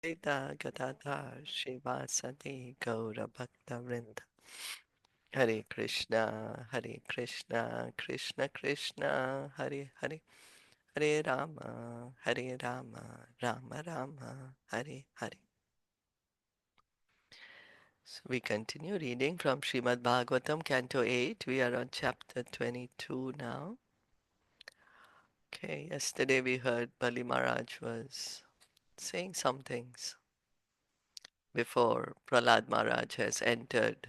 Advaita Gadadhar Shivasati Gaura Bhakta Vrinda. Hare Krishna, Krishna Krishna, Hare Hare, Hare Rama, Rama Rama, Hare Hare. So we continue reading from Srimad Bhagavatam, Canto 8. We are on chapter 22 now. Okay, yesterday we heard Bali Maharaj was saying some things before Prahlad Maharaj has entered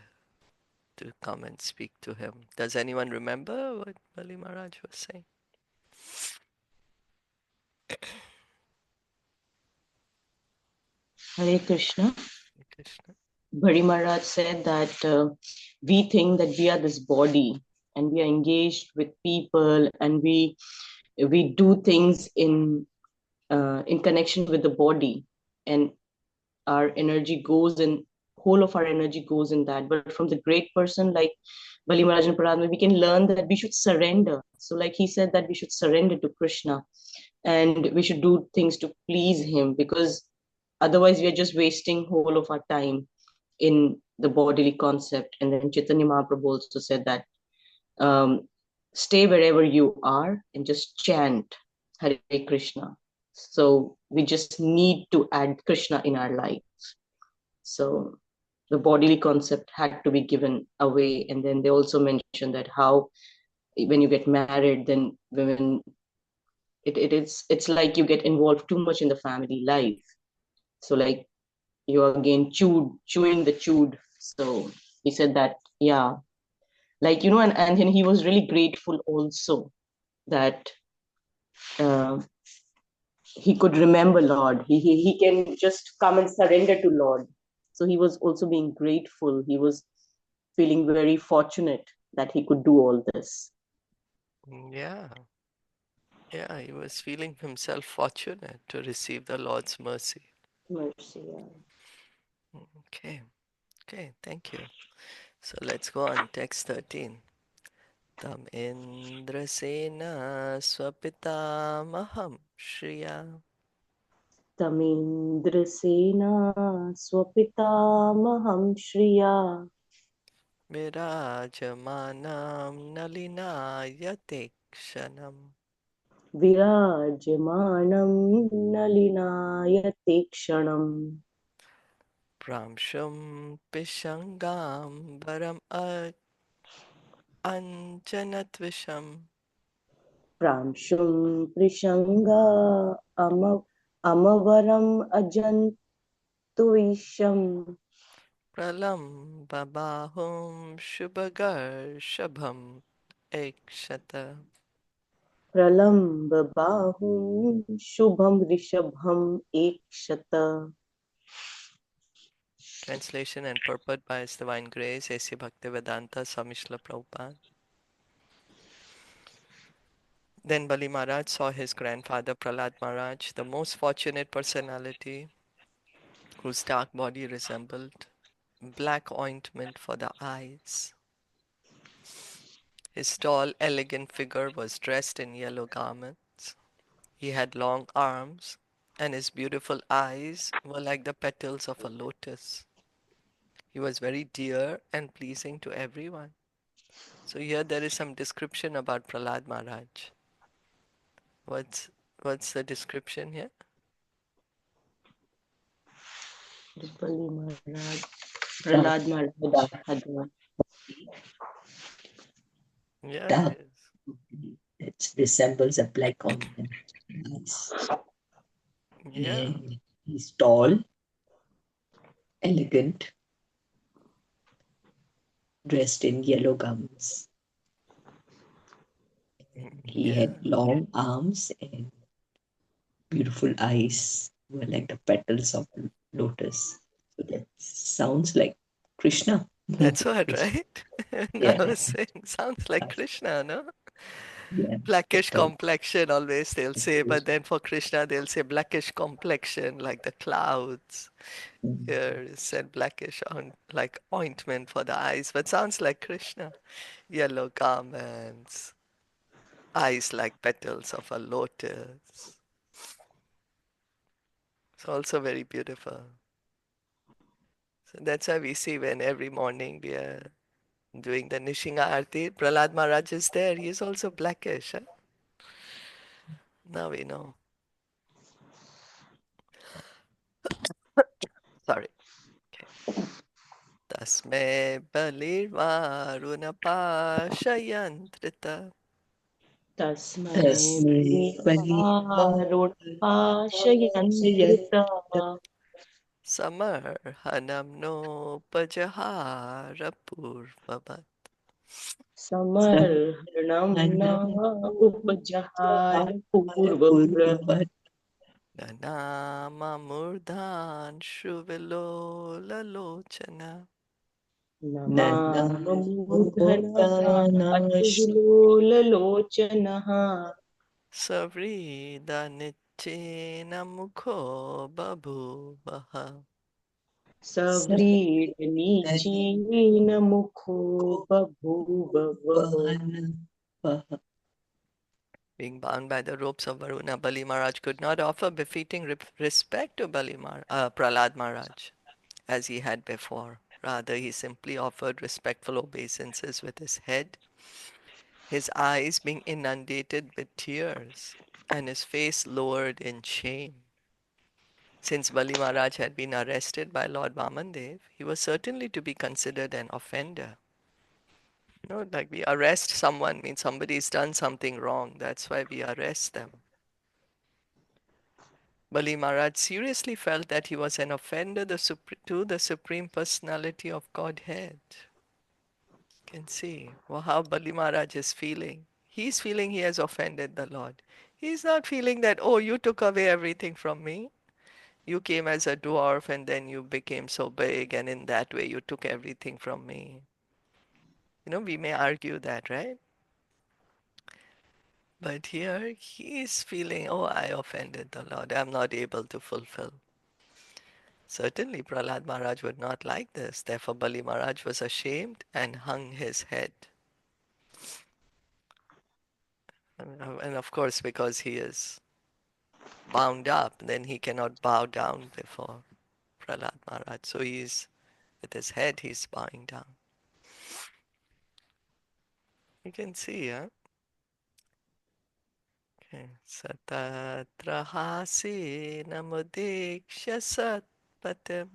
to come and speak to him. Does anyone remember what Bali Maharaj was saying? Hare Krishna. Krishna. Bhari Maharaj said that we think that we are this body and we are engaged with people and we do things in connection with the body, and our energy goes in, whole of our energy goes in that. But from the great person like Bali Maharaj and Prahlad, we can learn that we should surrender. So like he said that we should surrender to Krishna and we should do things to please him, because otherwise we are just wasting whole of our time in the bodily concept. And then Chaitanya Mahaprabhu also said that um, stay wherever you are and just chant Hare Krishna. So we just need to add Krishna in our life. So the bodily concept had to be given away. And then they also mentioned that how when you get married, then women, it's like you get involved too much in the family life. So like you again chewing the chewed. So he said that, yeah, like, and then he was really grateful also that uh, he could remember Lord. He can just come and surrender to Lord. So he was also being grateful. He was feeling very fortunate that he could do all this. Yeah, yeah, he was feeling himself fortunate to receive the Lord's mercy. Mercy. Yeah. Okay, okay, thank you. So let's go on text 13. Tam Indrasena Swapitamaham Shriya तमेन्द्रसेना स्वपितामहं Shriya Virajamanam Nalinayate Kshanam विराजमानं नलिनायते क्षणम् Pramsham Pishangam Varam Anjanatvisham प्रांशुं कृशङ्गा um अमवरम् अजन्तुविषम् Pralamba Bahum Shubhagar Shabham Ekshata. Pralamba बाहुं शुभं ऋषभम् एकशत. Translation and purport by His Divine Grace, A.C. Bhaktivedanta Swami Srila Prabhupada. Then Bali Maharaj saw his grandfather Prahlad Maharaj, the most fortunate personality whose dark body resembled black ointment for the eyes. His tall, elegant figure was dressed in yellow garments. He had long arms, and his beautiful eyes were like the petals of a lotus. He was very dear and pleasing to everyone. So here there is some description about Prahlad Maharaj. What's what's the description here? Bali Maharaj, Prahlad Maharaj had Yeah, it Dark. is. It resembles a black ointment. Nice. Yeah. And he's tall, elegant, dressed in yellow garments. He Yeah. had long arms and beautiful eyes were like the petals of a lotus. So that sounds like Krishna. That's what, right? And I Yeah, was saying, sounds like Krishna, no? yeah, Blackish that's right. complexion, always they'll say, but then for Krishna, they'll say blackish complexion, like the clouds. Here it said blackish on like ointment for the eyes, but sounds like Krishna. Yellow garments, eyes like petals of a lotus. It's also very beautiful. So that's why we see when every morning we are doing the Nishinga Aarti, Prahlad Maharaj is there. He is also blackish. Huh? Now we know. Sorry. Okay. Tasme balirvarunapashayantrita Tasmai Tasmai Balivarupashayantrita samarhanam no pajahara purvavat. Samarhanam na upajahar purvavrat Nanama murdhan shuvilola lochana Namamamudhana Ashuvilolalochanaha savrida nichena mukho babhuvaha. Savridanichena mukho babhuvava. Being bound by the ropes of Varuna, Bali Maharaj could not offer befitting respect to Prahlad Maharaj as he had before. Rather, he simply offered respectful obeisances with his head, his eyes being inundated with tears and his face lowered in shame. Since Bali Maharaj had been arrested by Lord Vamandev, he was certainly to be considered an offender. You know, like we arrest someone means somebody's done something wrong. That's why we arrest them. Bali Maharaj seriously felt that he was an offender to the Supreme Personality of Godhead. You can see how Bali Maharaj is feeling. He's feeling he has offended the Lord. He's not feeling that, oh, you took away everything from me. You came as a dwarf and then you became so big, and in that way you took everything from me. You know, we may argue that, right? But here he is feeling, oh, I offended the Lord. I'm not able to fulfill. Certainly, Prahlad Maharaj would not like this. Therefore, Bali Maharaj was ashamed and hung his head. And of course, because he is bound up, then he cannot bow down before Prahlad Maharaj. So he's, with his head, he's bowing down. You can see, huh? Okay. Satatra hasina mudikshya satpatim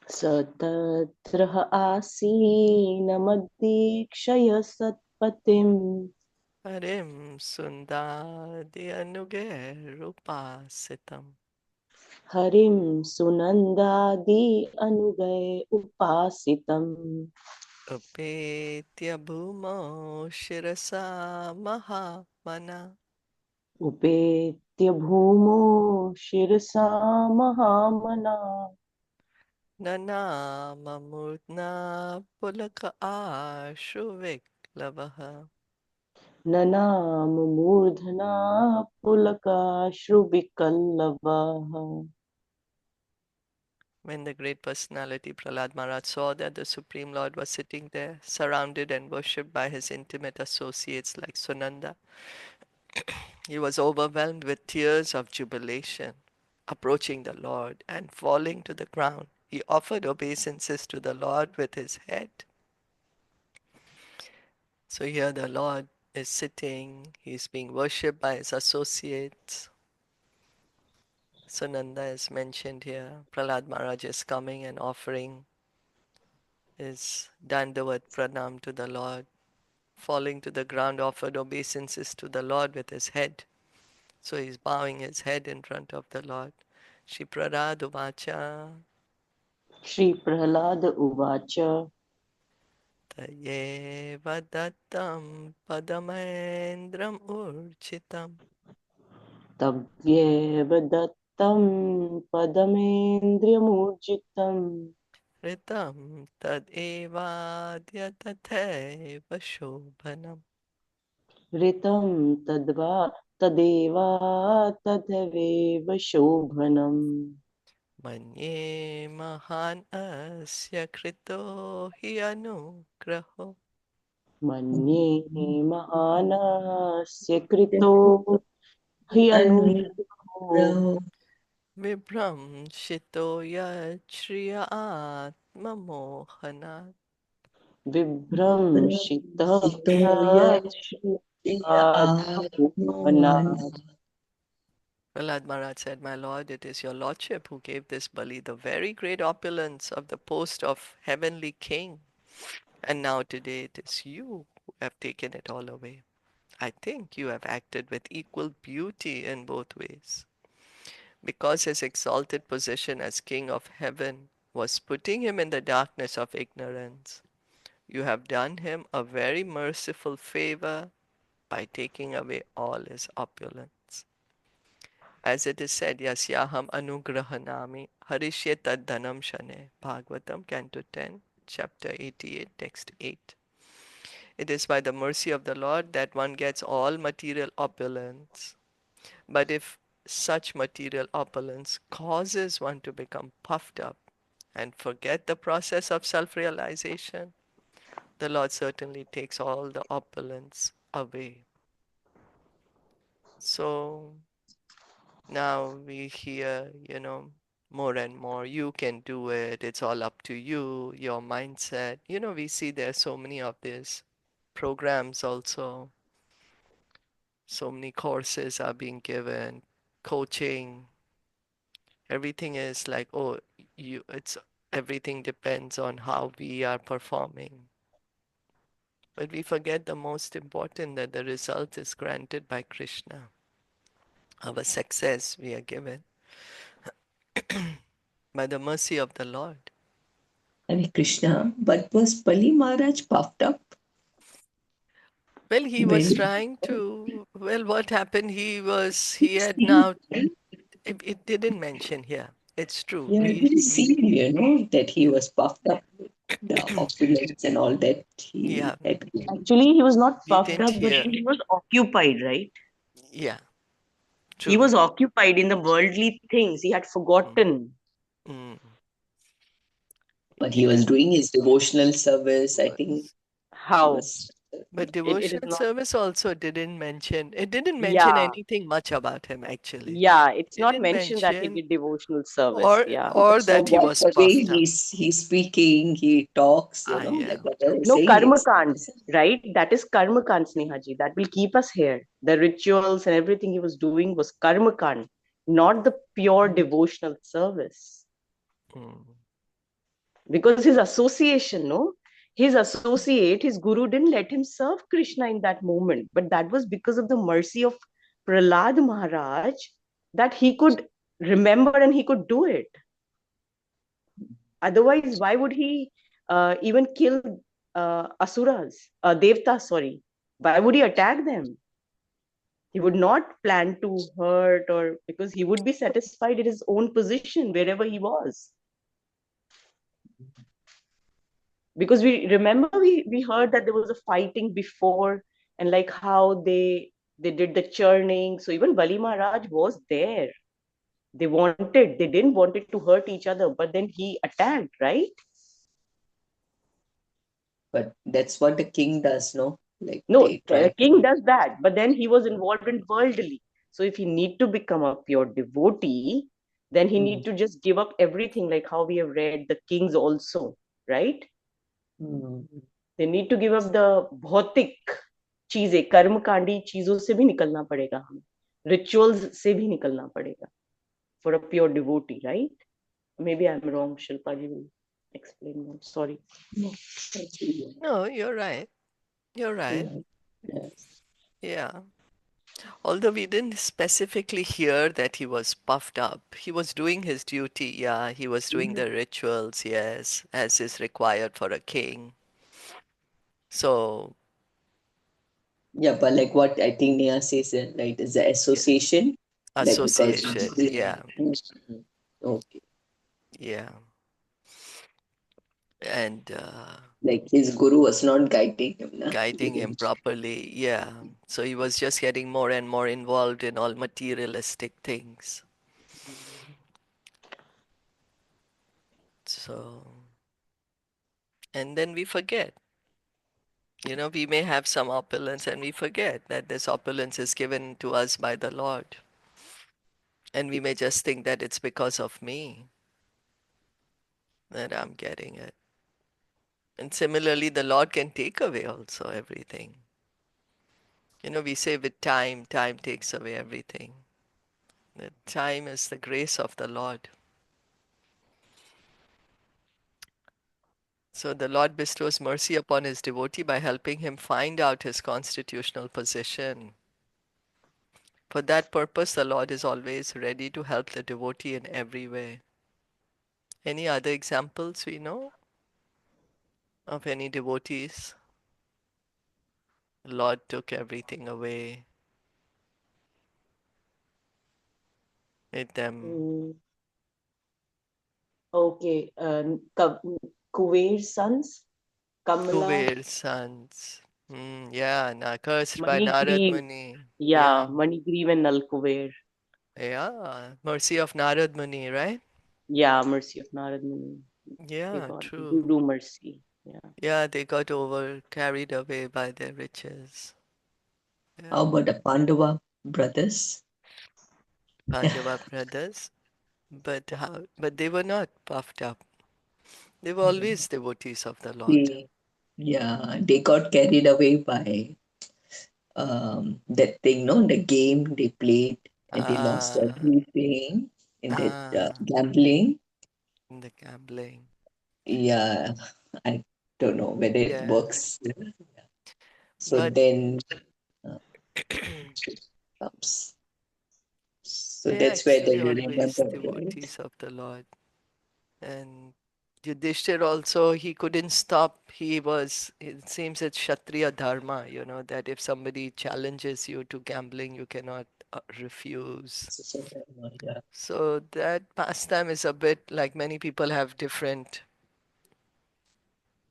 Satatraha asinamadikshaya satpatim harim sundadi anugerupasitam Harim Sunandadi Anugay Upasitam upetya bhumo shirasa mahamana Upetya Bhumo Shirasa Mahamana nanamamurtna pulaka ashu viklavaha. Nanam Murdhana Pulaka Shrubikallavaha. When the great personality Prahlad Maharaj saw that the Supreme Lord was sitting there, surrounded and worshipped by his intimate associates like Sunanda, he was overwhelmed with tears of jubilation. Approaching the Lord and falling to the ground, he offered obeisances to the Lord with his head. So here the Lord is sitting, he's being worshipped by his associates. Sunanda is mentioned here. Prahlad Maharaj is coming and offering his Dandavat Pranam to the Lord. Falling to the ground, offered obeisances to the Lord with his head. So he's bowing his head in front of the Lord. Shri Prarad Vacha Shri Prahlada Uvacha Tayeva Dattam Padamendram Urchitam Tavyeva Dattam Padamendriyamurjitam Ritam Tadevadya Tatheva Shobhanam Ritam Tadeva Tadhaveva Shobhanam Manye Mahan Asya Krito Hi Anugraho Manye Mahanasya Krito Hi Anugraho Vibramshito yachriya atmamohanat. Vibramshita Sitoya Yatmana. Prahlad Maharaj said, My lord, it is your lordship who gave this Bali the very great opulence of the post of heavenly king. And now today it is you who have taken it all away. I think you have acted with equal beauty in both ways. Because his exalted position as king of heaven was putting him in the darkness of ignorance, you have done him a very merciful favor by taking away all his opulence. As it is said, Yasyaham anugrahanami harishye tad dhanam shane. Bhagavatam, Canto 10, chapter 88, text 8. It is by the mercy of the Lord that one gets all material opulence. But if such material opulence causes one to become puffed up and forget the process of self-realization, the Lord certainly takes all the opulence away. So now we hear, more and more, you can do it, it's all up to you, your mindset. We see there are so many of these programs also, so many courses are being given, coaching, everything is like, oh, it's everything depends on how we are performing. But we forget the most important, that the result is granted by Krishna. Our success we are given by the mercy of the Lord. Hare Krishna. But was Bali Maharaj puffed up Well, he was when trying to, well, what happened? He had he now, it didn't mention here. It's true. yeah, it didn't seem, that he was puffed up with the opulence and all that he Yeah, had. Actually, he was not we puffed didn't up, but hear. he was occupied, right? Yeah, He true. was occupied in the worldly things. He had Mm, forgotten. mm. But he was Yeah, doing his devotional service. I think was. he How? was. But It is devotional not. service also didn't mention Yeah. anything much about him actually. Yeah. It's not Didn't mentioned that he mention did devotional service. or Yeah. or So that he what was the way puffed up. he's speaking, he talks, I like am. what I was No saying, karma it's kand, right? That is karma kand, Snehaji. That will keep us here. The rituals and everything he was doing was karma kand, not the pure devotional service. Mm, Because his association, no, his associate, his guru didn't let him serve Krishna in that moment, but that was because of the mercy of Prahlad Maharaj, that he could remember and he could do it. Otherwise, why would he even kill asuras, devtas, sorry? Why would he attack them? He would not plan to hurt, or because he would be satisfied in his own position wherever he was. Because we remember, we heard that there was a fighting before, and like how they did the churning. So even Bali Maharaj was there. They didn't wanted to hurt each other, but then he attacked, right? but that's what the king does, no? Like No, they try the to. king does that, but then he was involved in worldly. So if he need to become a pure devotee, then he Mm, need to just give up everything, like how we have read the kings also, right? mm. They need to give up the भौतिक चीजें, कर्मकांडी चीजों से भी निकलना पड़ेगा हमें, rituals से भी निकलना पड़ेगा for a pure devotee, right? Maybe I'm wrong. Shilpa ji will explain more. Sorry. No, that's really no, you're right. You're right. right. Yes. Yeah. Although we didn't specifically hear that he was puffed up. He was doing his duty, yeah. He was doing Yeah. the rituals, yes, as is required for a king. So, Yeah, but like what I think Neha says, right, is the yeah, association, like because association, yeah, Mhm. Okay, yeah. And like his guru was not guiding him, na? guiding him properly, yeah. So he was just getting more and more involved in all materialistic things. So, and then we forget. We may have some opulence and we forget that this opulence is given to us by the Lord. And we may just think that it's because of me that I'm getting it. And similarly, the Lord can take away also everything. We say with time, time takes away everything. The time is the grace of the Lord. So the Lord bestows mercy upon his devotee by helping him find out his constitutional position. For that purpose, the Lord is always ready to help the devotee in every way. Any other examples we know of any devotees? The Lord took everything away, made them Mm, okay. Kuvair's sons, Kamala, Kuber's sons. Yeah, cursed by Narad Manigriv. Muni. Yeah, Yeah, Manigriv and Nalkuvair. yeah. Mercy of Narad Muni, right? Yeah, mercy of Narad Muni. They Yeah, got true. Guru mercy. Yeah. Yeah, they got carried away by their riches. Yeah. How about the Pandava brothers? Pandava brothers. But how? But they were not puffed up. They were Yeah. always devotees of the Lord. They, yeah, they got carried away by that thing, no, the game they played and they lost Ah, everything in that ah, gambling. in the gambling. Yeah, I don't know whether it Yeah, works. So but then uh, comes. So they're that's where actually they always remember, right? devotees of the Lord. And Yudhishthir also, he couldn't stop. It seems it's Kshatriya Dharma, that if somebody challenges you to gambling, you cannot refuse. So, yeah. So that pastime is a bit like many people have different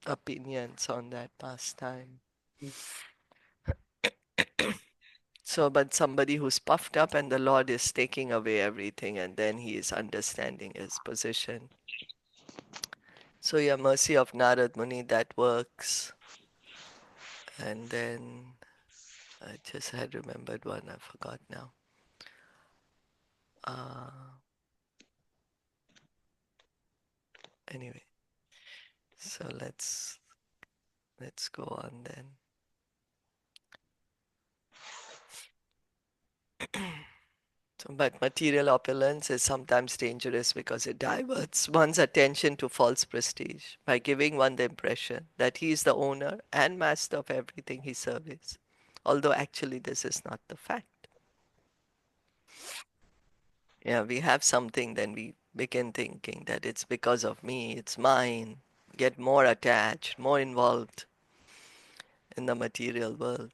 opinions on that pastime. So, but somebody who's puffed up and the Lord is taking away everything and then he is understanding his position. So, yeah, mercy of Narad Muni, that works. And then I just had remembered one, I forgot now. Uh, anyway, so let's go on then. But material opulence is sometimes dangerous because it diverts one's attention to false prestige by giving one the impression that he is the owner and master of everything he serves, although actually this is not the fact. Yeah, we have something, then we begin thinking that it's because of me, it's mine, get more attached, more involved in the material world.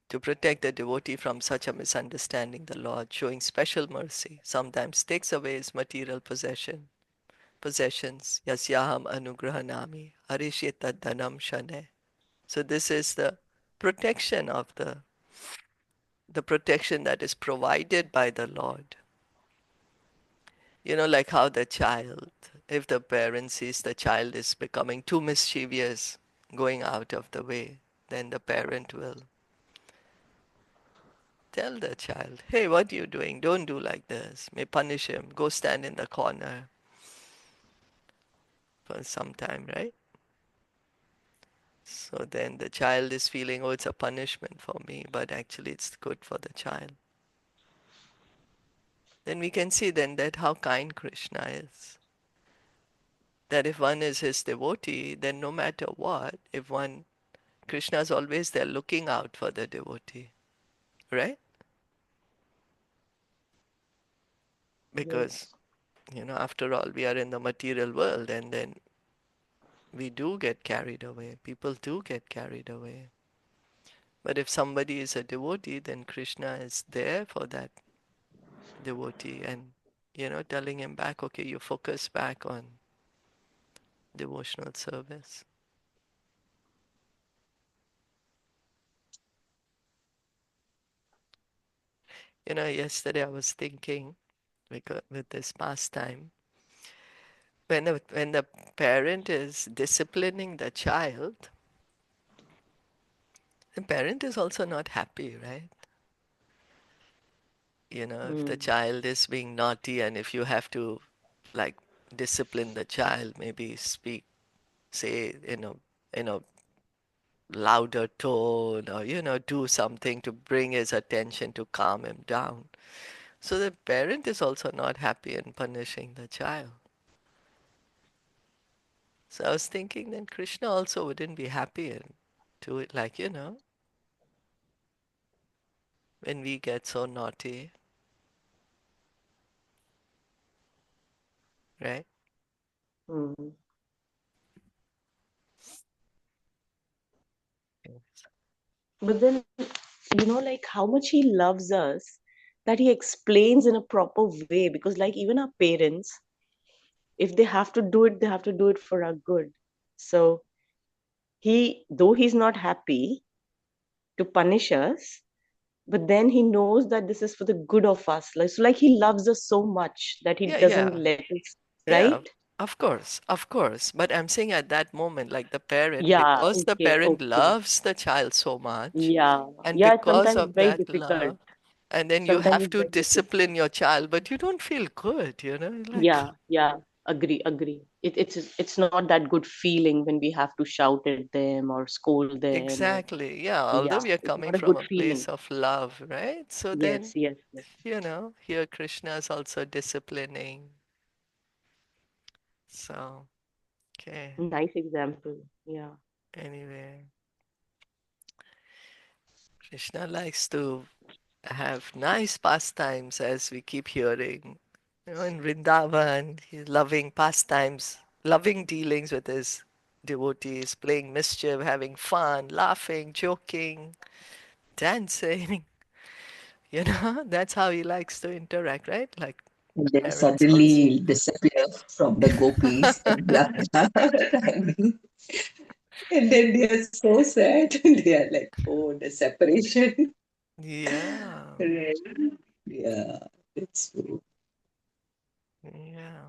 To protect the devotee from such a misunderstanding, the Lord, showing special mercy, sometimes takes away his material possessions. Yasyaham anugrahanami arishyeta dhanam shane. So this is protection of the protection that is provided by the Lord. Like how the child, if the parent sees the child is becoming too mischievous, going out of the way, then the parent will tell the child, hey, what are you doing? Don't do like this. May punish him. Go stand in the corner for some time, right? So then the child is feeling, oh, it's a punishment for me, but actually it's good for the child. Then we can see then that how kind Krishna is. That if one is his devotee, then no matter what, Krishna is always there looking out for the devotee, right? Because, Yes. after all, we are in the material world and then we do get carried away. People do get carried away. But if somebody is a devotee, then Krishna is there for that devotee and, telling him back, okay, you focus back on devotional service. Yesterday I was thinking with this pastime, when the parent is disciplining the child, the parent is also not happy, right? If the Mm. child is being naughty and if you have to like discipline the child, maybe say in a louder tone or do something to bring his attention to calm him down. So the parent is also not happy in punishing the child. So I was thinking then Krishna also wouldn't be happy in do it like, when we get so naughty, right? Mm. Yes. But then, like how much he loves us, that he explains in a proper way. Because, like, even our parents, if they have to do it, they have to do it for our good. So, though he's not happy to punish us, but then he knows that this is for the good of us. Like he loves us so much that he Yeah, doesn't yeah, let us, yeah. right? Of course, of course. But I'm saying at that moment, like the parent, Yeah, because the okay, parent okay. loves the child so much, Yeah, and yeah, it's because sometimes of very that difficult. love, and then you Sometimes have it's to very difficult. discipline your child, but you don't feel good, like Yeah, yeah, agree. It's not that good feeling when we have to shout at them or scold them, or exactly. Yeah, although yeah, we are it's coming not a from good a feeling. place of love, right? So then, Yes, yes, yes. here Krishna is also disciplining. So, okay. Nice example. Yeah. Anyway, Krishna likes to have nice pastimes as we keep hearing. In Vrindavan, he's loving pastimes, loving dealings with his devotees, playing mischief, having fun, laughing, joking, dancing. That's how he likes to interact, right? Like And then parents also. suddenly disappear from the gopis and Radha. And then they are so sad. They are like, oh, the separation. Yeah, Right. Yeah, it's true. yeah.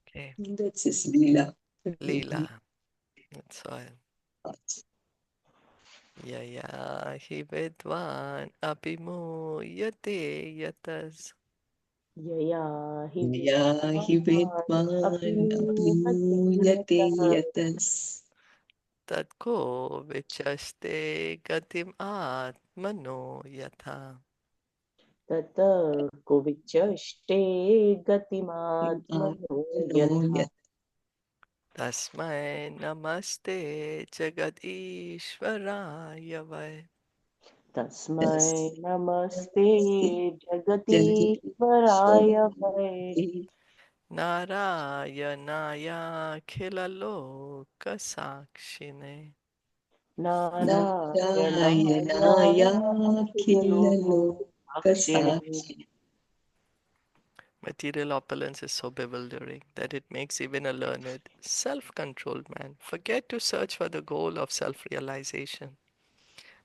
Okay. That's his Leela. Really. Leela. That's why. Yaya hi vidvan abhimuyate yatas. Yeah, he Yahi Vidvan Abhinuyate Yatas. तत्को विचस्ते गतिम आत्मनो यथा तत कुविचष्टे गतिमात्मनो Atmano यथा तस्मै नमस्ते जगदीश्वराय वै तस्मै Yatas. नमस्ते जगदीश्वराय वै Jagadishwarate. नारायणायाखिललोकसाक्षिणे Narayanaya नारायणायाखिललोकसाक्षिणे. Kilalokasachi. Material opulence is so bewildering that it makes even a learned, self-controlled man forget to search for the goal of self-realization.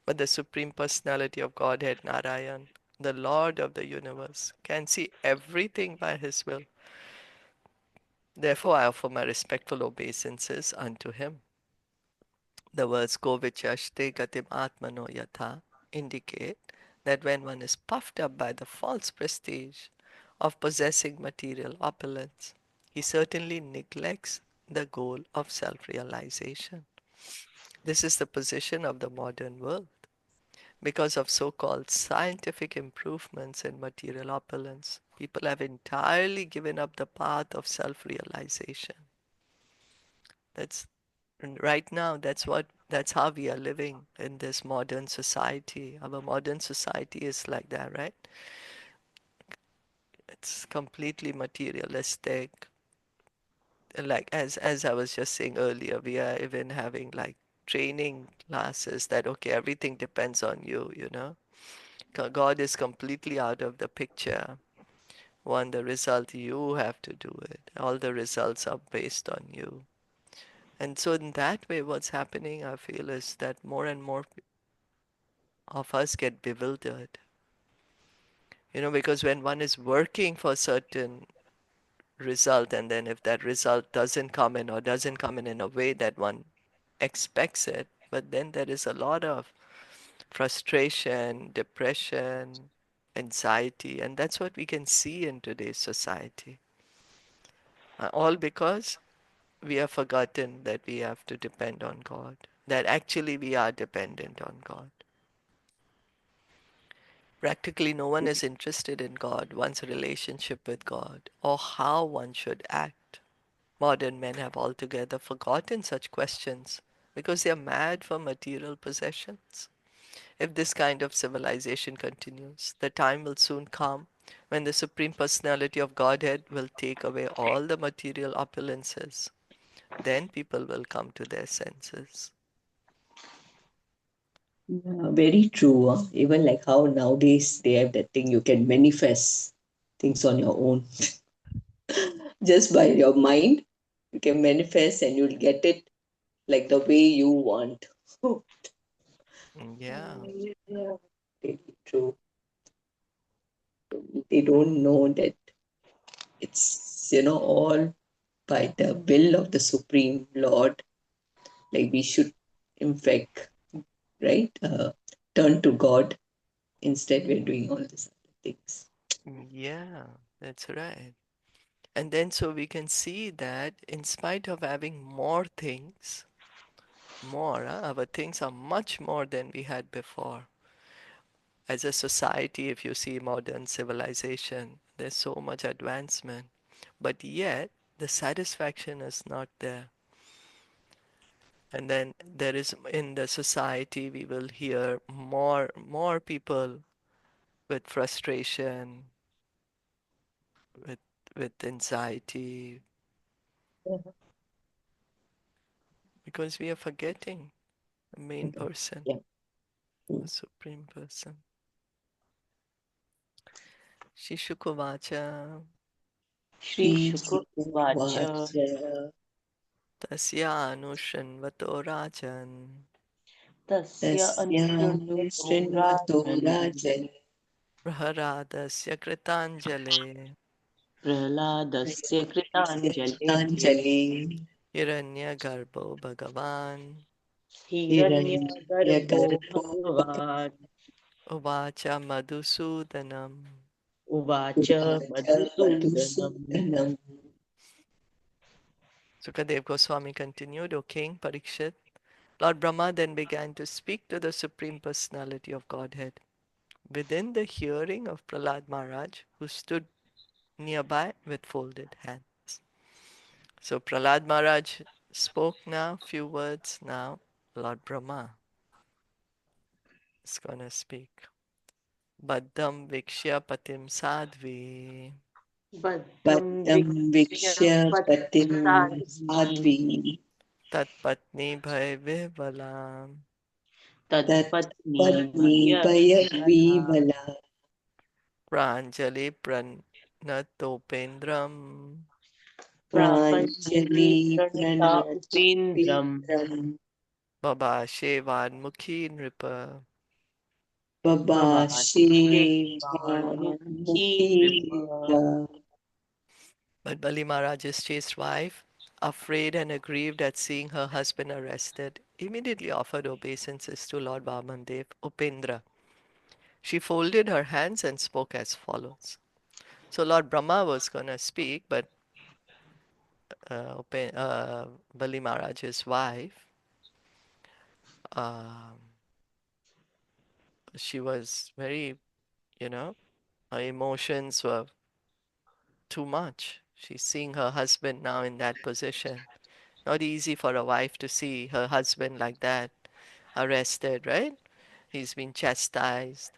But the Supreme Personality of Godhead, Narayan, the Lord of the universe, can see everything by his will. Therefore, I offer my respectful obeisances unto him. The words Govichashte Gatim Atmano Yatha indicate that when one is puffed up by the false prestige of possessing material opulence, he certainly neglects the goal of self realization. This is the position of the modern world. Because of so called scientific improvements in material opulence, people have entirely given up the path of self realization. That's right now, that's how we are living in this modern society. Our modern society is like that, right? It's completely materialistic. Like as I was just saying earlier, we are even having like training classes that okay, everything depends on you. God is completely out of the picture. One, the result, you have to do it. All the results are based on you. And so in that way, what's happening, I feel, is that more and more of us get bewildered. Because when one is working for a certain result, and then if that result doesn't come in or doesn't come in a way that one expects it, but then there is a lot of frustration, depression, anxiety, and that's what we can see in today's society. All because we have forgotten that we have to depend on God, that actually we are dependent on God. Practically no one is interested in God, one's relationship with God, or how one should act. Modern men have altogether forgotten such questions because they are mad for material possessions. If this kind of civilization continues, the time will soon come when the Supreme Personality of Godhead will take away all the material opulences. Then people will come to their senses. Yeah, very true. Even like how nowadays they have that thing you can manifest things on your own. Just by your mind, you can manifest and you'll get it like the way you want. Yeah. Yeah, really true. They don't know that it's, all by the will of the Supreme Lord. Like we should, in fact, right, turn to God. Instead, we're doing all these other things. Yeah, that's right. And then so we can see that in spite of having more things, our things are much more than we had before. As a society, if you see modern civilization, there's so much advancement, but yet the satisfaction is not there. And then there is in the society, we will hear more people with frustration, with with anxiety, Yeah. because we are forgetting the main Okay. person, Yeah. the supreme person. Shishukuvacha Shri Shri Shukra Vacha Vacha tasya anushanvato rajan Tasya Tasyanu Anushrunvato Srinvato Rajan Rajan praharadasya kritanjale Praladasya Tasya Kritanjali Kritanjali hiranyagarbho bhagavan Hiranyagarbho Hiranyagarbho Bhagavan uvacha madhusudanam. Uvacha Uvacha Madhusudanam. Madhusudanam. Sukadev Goswami continued, O King Parikshit, Lord Brahma then began to speak to the Supreme Personality of Godhead within the hearing of Prahlad Maharaj, who stood nearby with folded hands. So Prahlad Maharaj spoke now, few words now. Lord Brahma is going to speak. Baddham vikshya patim sadvi Baddham Paddam Vikshya Vikshya Patim Patim Sadhvi Sadvi tat patni bhay vihvalam Tatpatni Tatpatni Bhaya Vivala Bhayavivala pranjali pranatopendram Prapanjali Pranjali Pranata Upendram Pranatopindram babashe vadmukhi nripa. Babashe Babashiva Vanmukhi Nripa. Mukhiva But Bali Maharaj's chaste wife, afraid and aggrieved at seeing her husband arrested, immediately offered obeisances to Lord Vamandev, Upendra. She folded her hands and spoke as follows. So Lord Brahma was going to speak, but Bali Maharaj's wife, um, she was very, you know, her emotions were too much. She's seeing her husband now in that position. Not easy for a wife to see her husband like that, arrested, right? He's been chastised.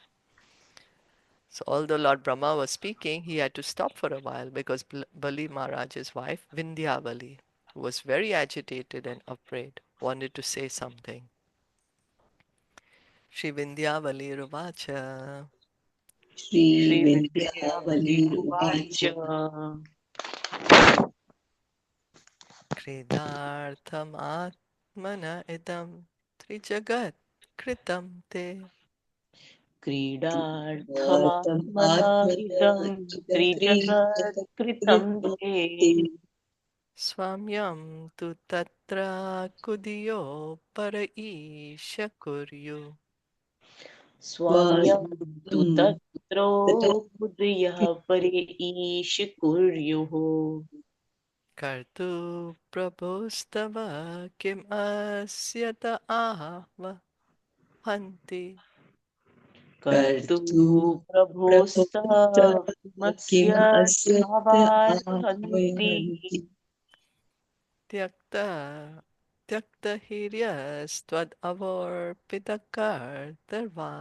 So although Lord Brahma was speaking, he had to stop for a while because Bali Maharaj's wife, Vindhyavali, who was very agitated and afraid, wanted to say something. Shri Vindhyavali Ruvacha Shri Shri Vidyavali Vidyavali Uvacha Uvacha Kridartham Atmana Idam Trijagat Kritam Te Vatam Kridarthamaत्मना Atmana idam Jagatri trijagat kritam te Jagatri Swamyam tu tatra kudiyo para isha kuryu Swayam tu Swayam tatro budriyah pare ish kuryuho. कर्तु प्रभोस्तव किम् अस्य त आहव हन्ति Kartu Kartu Prabhupada prabhostamasya Asyata avayanti. Avayanti त्यक्ता त्यक्तहीर्यस्त्वदवर्पितकर्तर्वा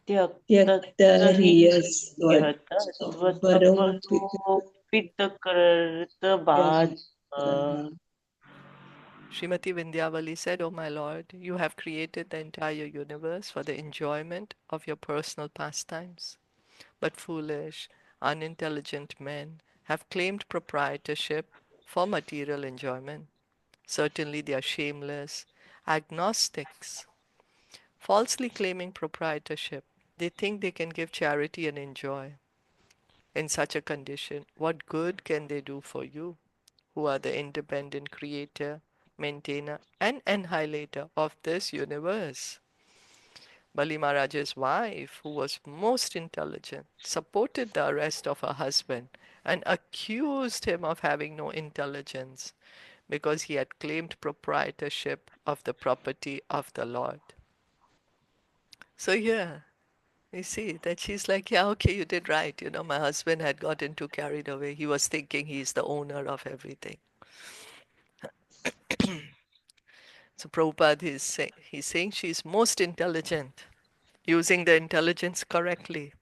Tyaktahi Yaktariyasvat Varopita yatatvatavarupitakartabhadva. Srimati Vindyavali said, "O my Lord, you have created the entire universe for the enjoyment of your personal pastimes. But foolish, unintelligent men have claimed proprietorship for material enjoyment. Certainly they are shameless agnostics, falsely claiming proprietorship. They think they can give charity and enjoy. In such a condition, what good can they do for you, who are the independent creator, maintainer, and annihilator of this universe?" Bali Maharaja's wife, who was most intelligent, supported the arrest of her husband and accused him of having no intelligence because he had claimed proprietorship of the property of the Lord. So here we see that she's like, yeah, okay, you did right. You know, my husband had gotten too carried away. He was thinking he's the owner of everything. So Prabhupada he's saying she's most intelligent, using the intelligence correctly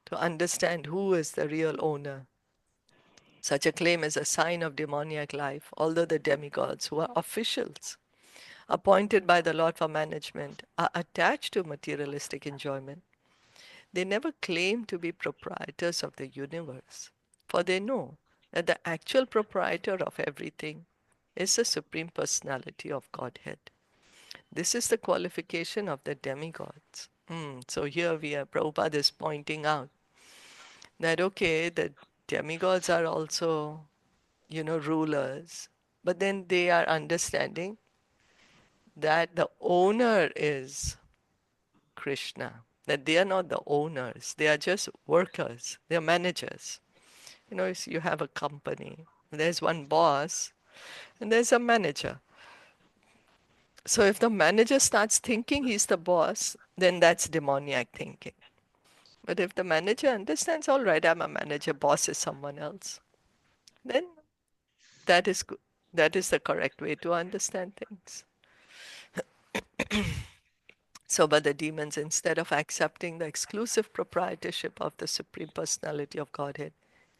to understand who is the real owner. Such a claim is a sign of demoniac life, although the demigods, who are officials appointed by the Lord for management, are attached to materialistic enjoyment. They never claim to be proprietors of the universe, for they know that the actual proprietor of everything is the Supreme Personality of Godhead. This is the qualification of the demigods. So here Prabhupada is pointing out that, okay, the demigods are also, rulers, but then they are understanding that the owner is Krishna, that they are not the owners, they are just workers, they are managers. You have a company, there's one boss, and there's a manager. So if the manager starts thinking he's the boss, then that's demoniac thinking. But if the manager understands, all right, I'm a manager, boss is someone else, then that is good. That is the correct way to understand things. So, but the demons, instead of accepting the exclusive proprietorship of the Supreme Personality of Godhead,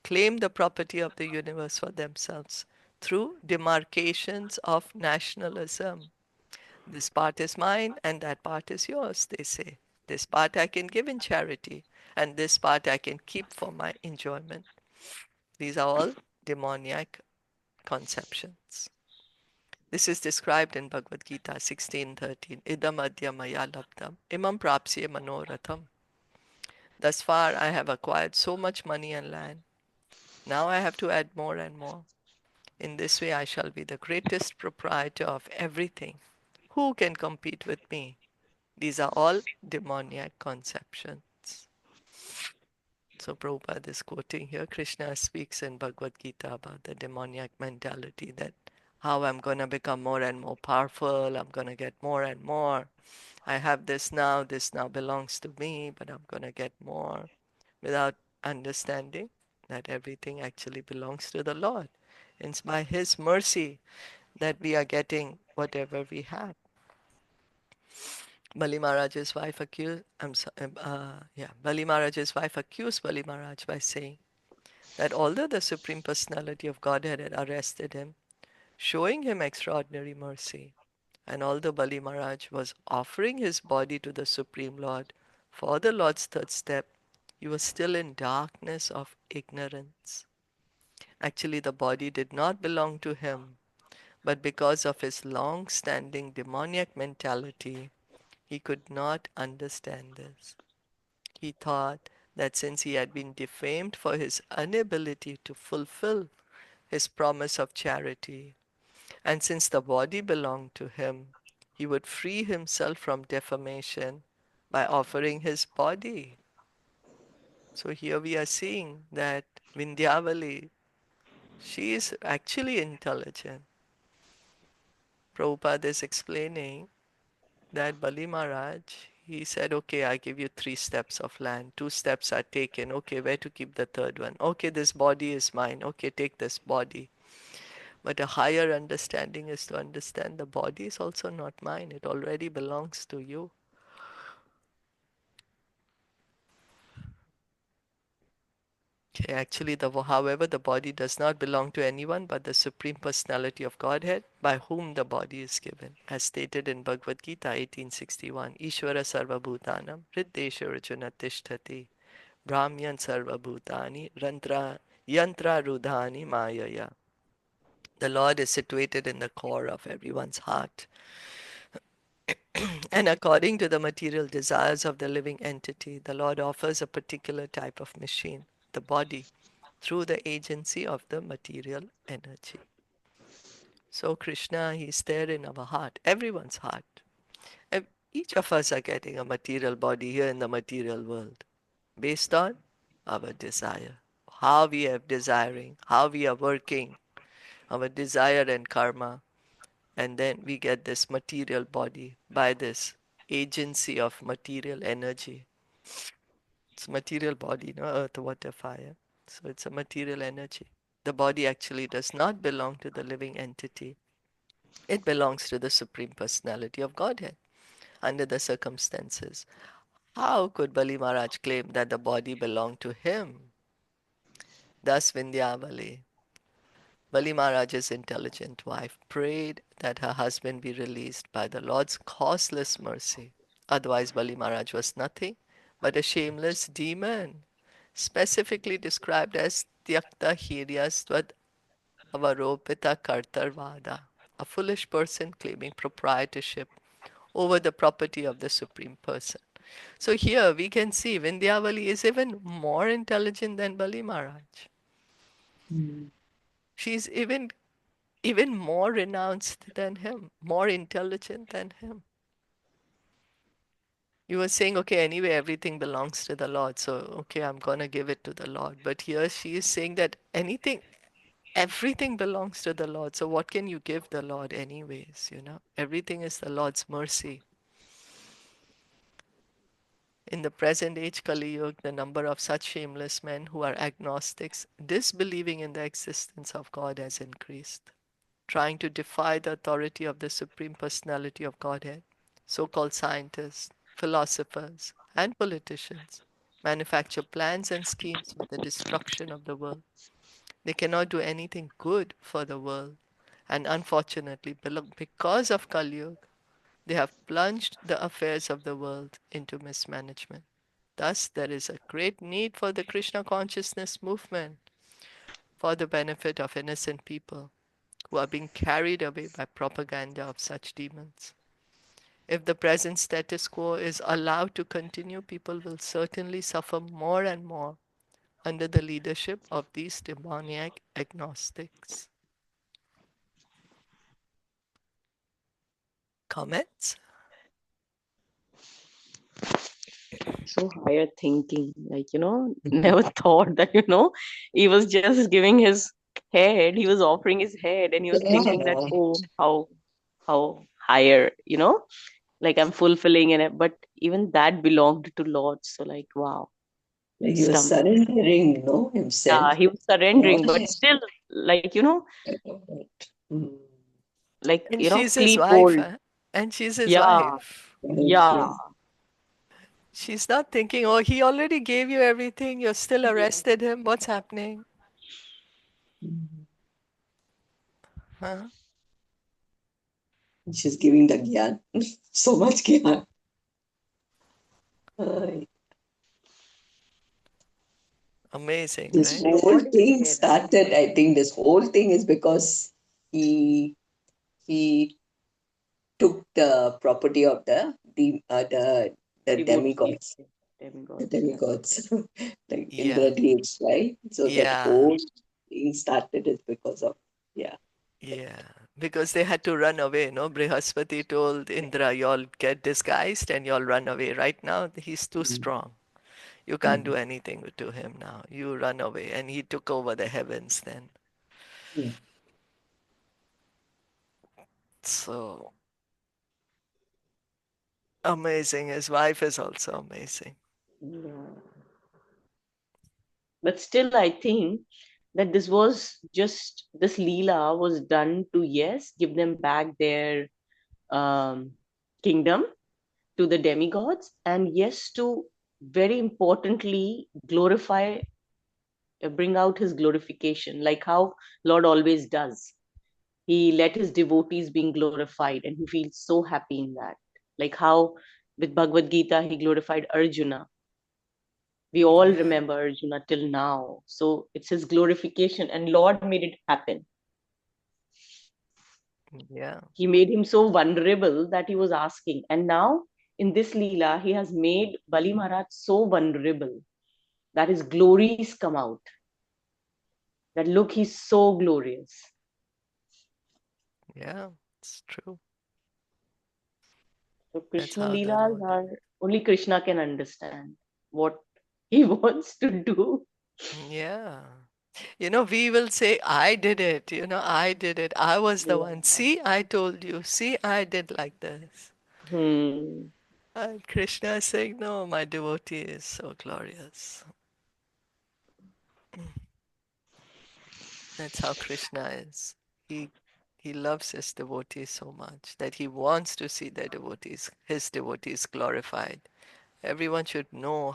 claim the property of the universe for themselves through demarcations of nationalism. This part is mine and that part is yours, they say. This part I can give in charity and this part I can keep for my enjoyment. These are all demoniac conceptions. This is described in Bhagavad Gita 16:13. Idam adya maya labdam, imam prapsye manoratham. Thus far I have acquired so much money and land. Now I have to add more and more. In this way I shall be the greatest proprietor of everything. Who can compete with me? These are all demoniac conceptions. So Prabhupada is quoting here, Krishna speaks in Bhagavad Gita about the demoniac mentality, that how I'm going to become more and more powerful, I'm going to get more and more. I have this now belongs to me, but I'm going to get more, without understanding that everything actually belongs to the Lord. It's by His mercy that we are getting whatever we have. Bali Maharaj's wife accused, Bali Maharaj's wife accused Bali Maharaj by saying that although the Supreme Personality of Godhead had arrested him, showing him extraordinary mercy, and although Bali Maharaj was offering his body to the Supreme Lord for the Lord's third step, he was still in darkness of ignorance. Actually, the body did not belong to him, but because of his long-standing demoniac mentality, he could not understand this. He thought that since he had been defamed for his inability to fulfill his promise of charity, and since the body belonged to him, He would free himself from deformation by offering his body. So here we are seeing that Vindhyavali, she is actually intelligent. Prabhupada is explaining that Bali Maharaj, he said, okay, I give you 3 steps of land. 2 steps are taken. Okay, where to keep the third one? Okay, this body is mine. Okay, take this body. But a higher understanding is to understand the body is also not mine. It already belongs to you. Okay, actually, however, the body does not belong to anyone but the Supreme Personality of Godhead, by whom the body is given, as stated in Bhagavad Gita 1861. Ishvara sarvabhutanam hriddesha arjuna tishtati brahmyan sarvabhutani yantra rudhani mayaya. The Lord is situated in the core of everyone's heart. And according to the material desires of the living entity, the Lord offers a particular type of machine, the body, through the agency of the material energy. So Krishna, he's there in our heart, everyone's heart. Each of us are getting a material body here in the material world based on our desire. How we are desiring, how we are working, our desire and karma. And then we get this material body by this agency of material energy. It's material body, no earth, water, fire. So it's a material energy. The body actually does not belong to the living entity. It belongs to the Supreme Personality of Godhead under the circumstances. How could Bali Maharaj claim that the body belonged to him? Thus Vindhyavali, Bali Maharaj's intelligent wife, prayed that her husband be released by the Lord's causeless mercy. Otherwise, Bali Maharaj was nothing but a shameless demon, specifically described as Tyakta Hiryastvad Avaropita Kartarvada, a foolish person claiming proprietorship over the property of the Supreme Person. So here we can see Vindhyavali is even more intelligent than Bali Maharaj. She's even more renounced than him, more intelligent than him. You were saying, okay, anyway, everything belongs to the Lord, so okay, I'm gonna give it to the Lord. But here she is saying that everything belongs to the Lord. So what can you give the Lord anyways, Everything is the Lord's mercy. In the present age, Kali Yuga, the number of such shameless men who are agnostics, disbelieving in the existence of God, has increased, trying to defy the authority of the Supreme Personality of Godhead. So-called scientists, philosophers, and politicians manufacture plans and schemes for the destruction of the world. They cannot do anything good for the world. And unfortunately, because of Kali Yuga, they have plunged the affairs of the world into mismanagement. Thus, there is a great need for the Krishna consciousness movement for the benefit of innocent people who are being carried away by propaganda of such demons. If the present status quo is allowed to continue, people will certainly suffer more and more under the leadership of these demoniac agnostics. Comments? So higher thinking, like, never thought that, he was just giving his head, he was offering his head, and he was thinking that, Yeah. oh, how higher, like I'm fulfilling it. But even that belonged to Lord. So, like, wow, Like he was stum. surrendering, himself. Yeah, he was Not surrendering, but still, like, Mm. like, And she's his keep wife, hold. huh? And she's his Yeah, wife. yeah, Yes. She's not thinking, oh, he already gave you everything, you're still arrested him, what's happening? Mm. Huh? She's giving the gyan. So much gyan. Uh, Amazing, this right? like whole what is thing there, right? started, I think this whole thing is because he took the property of the Devotee, demigods, the demigods, yeah. demigods, like Yeah, Indradev, right? So that yeah, whole thing started is because of, yeah. yeah. because they had to run away. No, Brihaspati told Indra, "Y'all get disguised and y'all run away." Right now, he's too Mm. strong. You can't Mm. do anything to him now. You run away, and he took over the heavens then. Yeah. So amazing. His wife is also amazing. Yeah. But still, I think that this was just, this Leela was done to, yes, give them back their um, kingdom to the demigods, and yes, to very importantly glorify, bring out his glorification, like how Lord always does. He let his devotees being glorified, and he feels so happy in that. Like how with Bhagavad Gita he glorified Arjuna. We all Yeah, remember Arjuna till now. So it's his glorification, and Lord made it happen. yeah, He made him so vulnerable that he was asking. And now in this Leela, he has made Bali Maharaj so vulnerable that his glories come out. That look, he's so glorious. yeah. It's true. So That's Krishna how the Leelas Lord. are, only Krishna can understand what he wants to do. Yeah. We will say, I did it. I did it. I was the one. Yeah. See, I told you. See, I did like this. Hmm. And Krishna is saying, no, my devotee is so glorious. That's how Krishna is. He he loves his devotees so much that he wants to see his devotees glorified. Everyone should know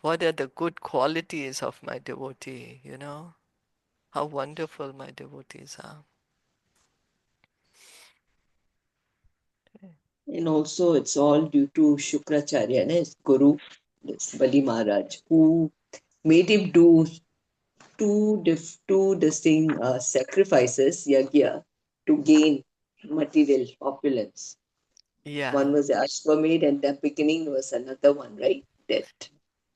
what are the good qualities of my devotee. How wonderful my devotees are. And also, it's all due to Shukracharya, and his guru, this Bali Maharaj, who made him do two distinct sacrifices, yagya, to gain material opulence. Yeah, One was the Ashwamedh, and the beginning was another one, right? That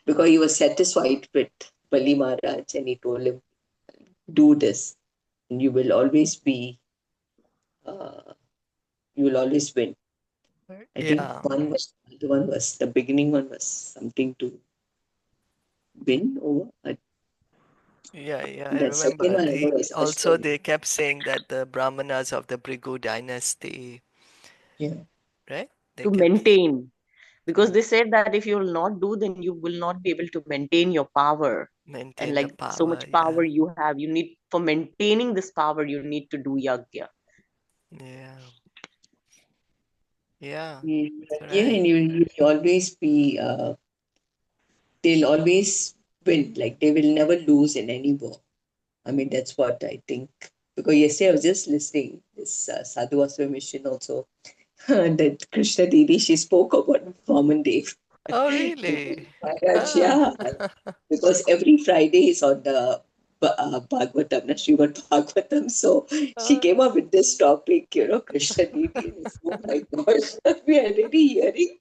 because he was satisfied with Bali Maharaj, and he told him, "Do this, and uh, you will always win." I think yeah, the beginning one was something to win over. yeah. I The second remember. one I know was Also, Ashwamedh. they kept saying that the Brahmanas of the Brigu dynasty, Yeah. right? They To kept maintain, because mm, they said that if you will not do, then you will not be able to maintain your power. And maintain the like so power. much Yeah, power you have, you need, for maintaining this power, you need to do yagya. yeah, yeah. That's Yeah, right. and you always be they'll always win. Like they will never lose in any war. I mean, that's what I think. Because yesterday I was just listening this Sadhu Aswa mission also that Krishna Didi, she spoke about Vaman Dev. Oh, really? Maharaj, Ah, yeah, because every Friday is on the Bhagavatam, na Srimad Bhagavatam. So she ah, came up with this topic, Krishna Didi. Oh my gosh, we are already hearing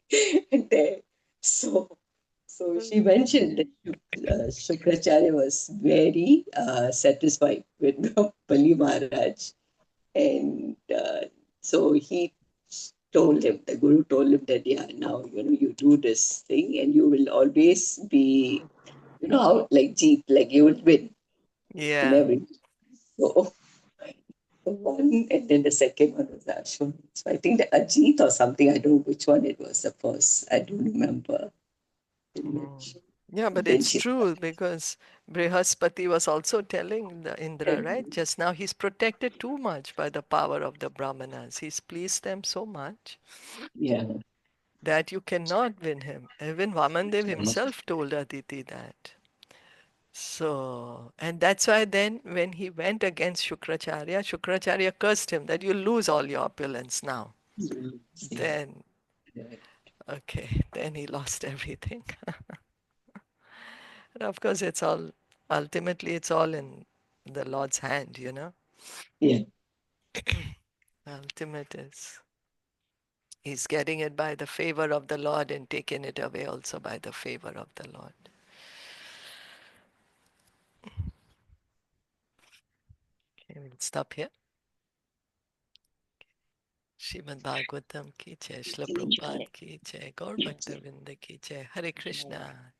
there. So, so she mentioned that Shukracharya was very satisfied with Bali Maharaj. And so he told him, the Guru told him that, yeah, now, you do this thing and you will always be, how, like Jeep, like you will win in yeah. every. So the one, and then the second one was Ashwin. So I think the Ajit or something, I don't know which one it was the first. I don't remember. Mm. Yeah, And but then it's she true because Brihaspati was also telling the Indra, said, right? Just now he's protected too much by the power of the Brahmanas. He's pleased them so much yeah. that you cannot win him. Even Vamandev himself told Aditi that. So, and that's why then when he went against Shukracharya, Shukracharya cursed him that you lose all your opulence now. Yeah. Then, okay, then he lost everything. And of course, ultimately, it's all in the Lord's hand. Yeah. Ultimate is, he's getting it by the favor of the Lord and taking it away also by the favor of the Lord. Okay, we'll stop here. Srimad Bhagavatam ki jai, Srila Jai. Prabhupada ki jai, Gaur Bhakta Vrinda ki jai, Hare Krishna.